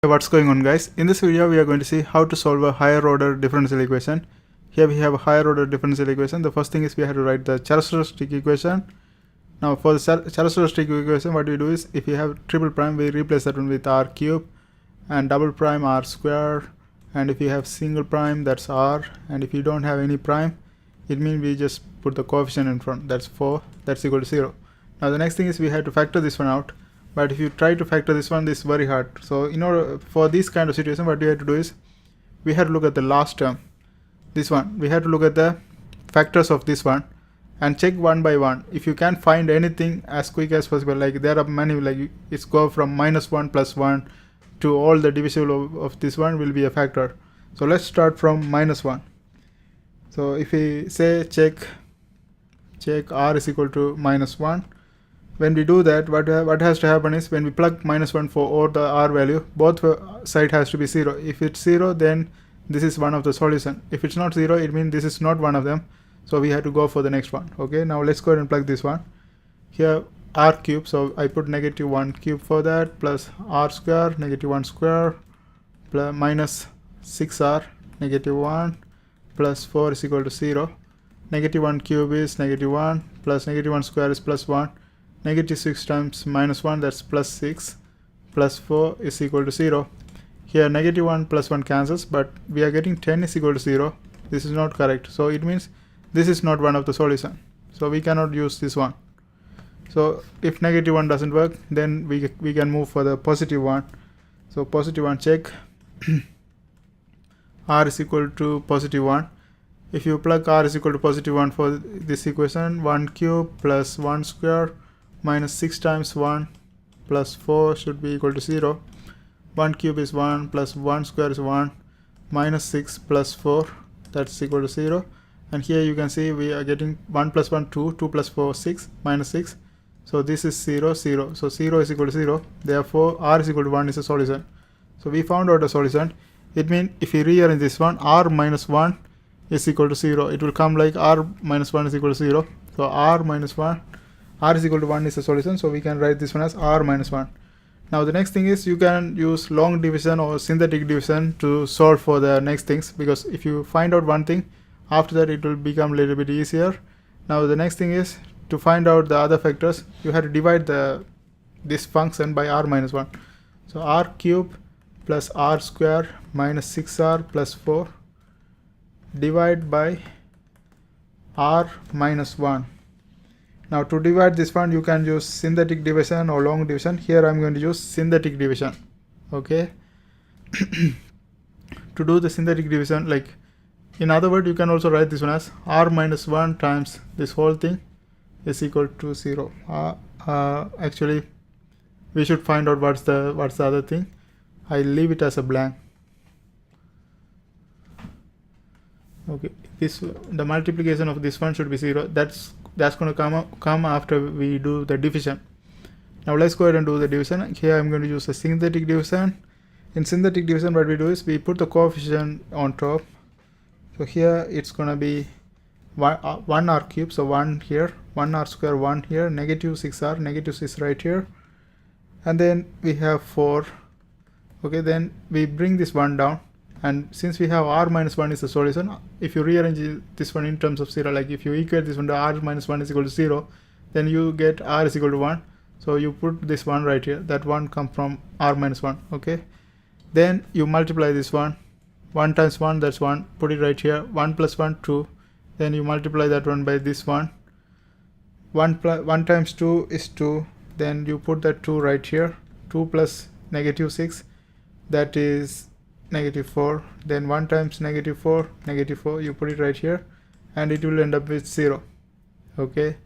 What's going on, guys? In this video we are going to see how to solve a higher order differential equation. Here we have a higher order differential equation. The first thing is we have to write the characteristic equation. Now for the characteristic equation, what we do is if we have triple prime, we replace that one with r cube, and double prime r square, and if you have single prime, that's r, and if you don't have any prime, it means we just put the coefficient in front, that's 4, that's equal to 0. Now the next thing is we have to factor this one out. But if you try to factor this one, this is very hard. So in order for this kind of situation, what we have to do is we have to look at the last term, this one. We have to look at the factors of this one and check one by one. If you can find anything as quick as possible, like there are many, like it's go from -1 + 1 to all the divisible of this one will be a factor. So let's start from -1. So if we say check r is equal to -1. When we do that, what has to happen is when we plug -1 for all the r value, both side has to be 0. If it's 0, then this is one of the solution. If it's not 0, it means this is not one of them. So we have to go for the next one. Okay, now let's go ahead and plug this one. Here r cube, so I put -1 cube for that, plus r square, -1 square, plus minus 6r, -1, plus 4 is equal to 0. -1 cube is -1, plus -1 square is +1. -6 times -1, that's +6, plus 4 is equal to 0. Here -1 plus 1 cancels, but we are getting 10 is equal to 0. This is not correct, so it means this is not one of the solution, so we cannot use this one. So if -1 doesn't work, then we can move for the positive one. So positive one, check r is equal to +1. If you plug r is equal to +1 for this equation, 1 cube plus 1 square minus 6 times 1 plus 4 should be equal to 0. 1 cube is 1 plus 1 square is 1 minus 6 plus 4, that's equal to 0. And here you can see we are getting 1 plus 1 2, 2 plus 4 6, minus 6. So this is 0 0. So 0 is equal to 0. Therefore r is equal to 1 is a solution. So we found out a solution. It means if we rearrange this one, r minus 1 is equal to 0. It will come like r minus 1 is equal to 0. So r is equal to 1 is a solution, so we can write this one as r minus 1. Now the next thing is you can use long division or synthetic division to solve for the next things, because if you find out one thing, after that it will become a little bit easier. Now the next thing is to find out the other factors, you have to divide this function by r minus 1. So r cube plus r square minus 6r plus 4 divide by r minus 1. Now to divide this one, you can use synthetic division or long division. Here I'm going to use synthetic division. Okay. To do the synthetic division, like in other words, you can also write this one as r minus 1 times this whole thing is equal to 0. Actually, we should find out what's the other thing. I leave it as a blank. Okay, the multiplication of this one should be 0. That's going to come after we do the division. Now let's go ahead and do the division. Here I'm going to use a synthetic division. In synthetic division, what we do is we put the coefficient on top. So here it's going to be 1 r cube, so 1 here, 1 r square, 1 here, -6r, -6 right here, and then we have 4. Okay, then we bring this one down, and since we have r minus 1 is the solution, if you rearrange this one in terms of 0, like if you equate this one to r minus 1 is equal to 0, then you get r is equal to 1. So you put this one right here, that one comes from r minus 1. Okay, then you multiply this one, 1 times 1, that's 1, put it right here, 1 plus 1 2, then you multiply that one by this one, 1 times 2 is 2, then you put that 2 right here, 2 plus -6, that is -4, then 1 times -4, you put it right here, and it will end up with 0. Okay,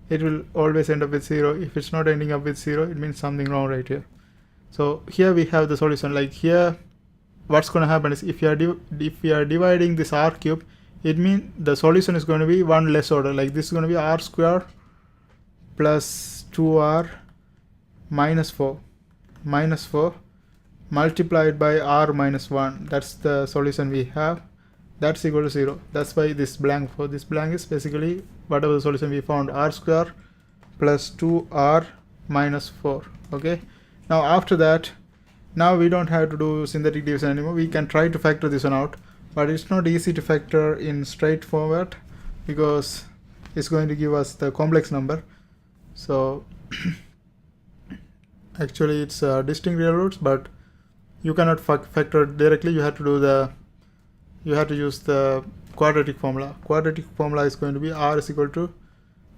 it will always end up with 0. If it's not ending up with 0, it means something wrong right here. So here we have the solution. Like here, what's going to happen is if we are dividing this r cube, it means the solution is going to be one less order. Like this is going to be r square plus 2r minus 4 multiplied by r minus 1. That's the solution we have. That's equal to 0. That's why this blank, for this blank is basically whatever the solution we found, r square plus 2r minus 4. Okay, now after that Now we don't have to do synthetic division anymore. We can try to factor this one out, but it's not easy to factor in straightforward because it's going to give us the complex number. So actually it's distinct real roots, but you cannot factor directly. You have to use the quadratic formula. Quadratic formula is going to be r is equal to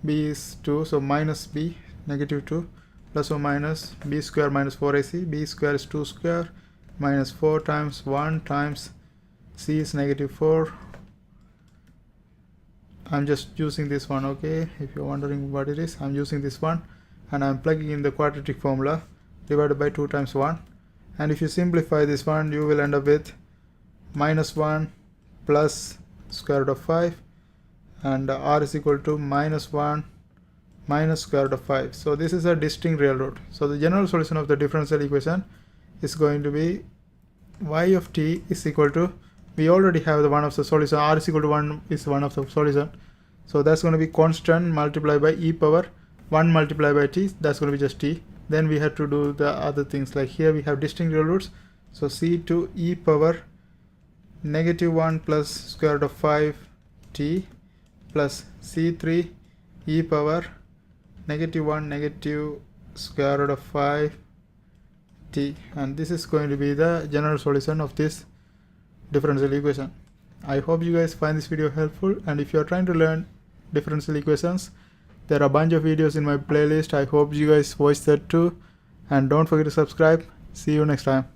b is 2, so minus b negative 2 plus or minus b square minus 4ac. B square is 2 square minus 4 times 1 times c is negative 4. I'm just using this one, okay? If you're wondering what it is, I'm using this one and I'm plugging in the quadratic formula divided by 2 times 1. And if you simplify this one, you will end up with minus 1 plus square root of 5, and r is equal to minus 1 minus square root of 5. So this is a distinct real root. So the general solution of the differential equation is going to be y of t is equal to, we already have the one of the solution, r is equal to 1 is one of the solution. So that's going to be constant multiplied by e power 1 multiplied by t, that's going to be just t. Then we have to do the other things, like here we have distinct real roots. So c2 e power negative 1 plus square root of 5 t plus c3 e power negative 1 negative square root of 5 t, and this is going to be the general solution of this differential equation. I hope you guys find this video helpful, and if you are trying to learn differential equations, there are a bunch of videos in my playlist. I hope you guys watch that too, and don't forget to subscribe. See you next time.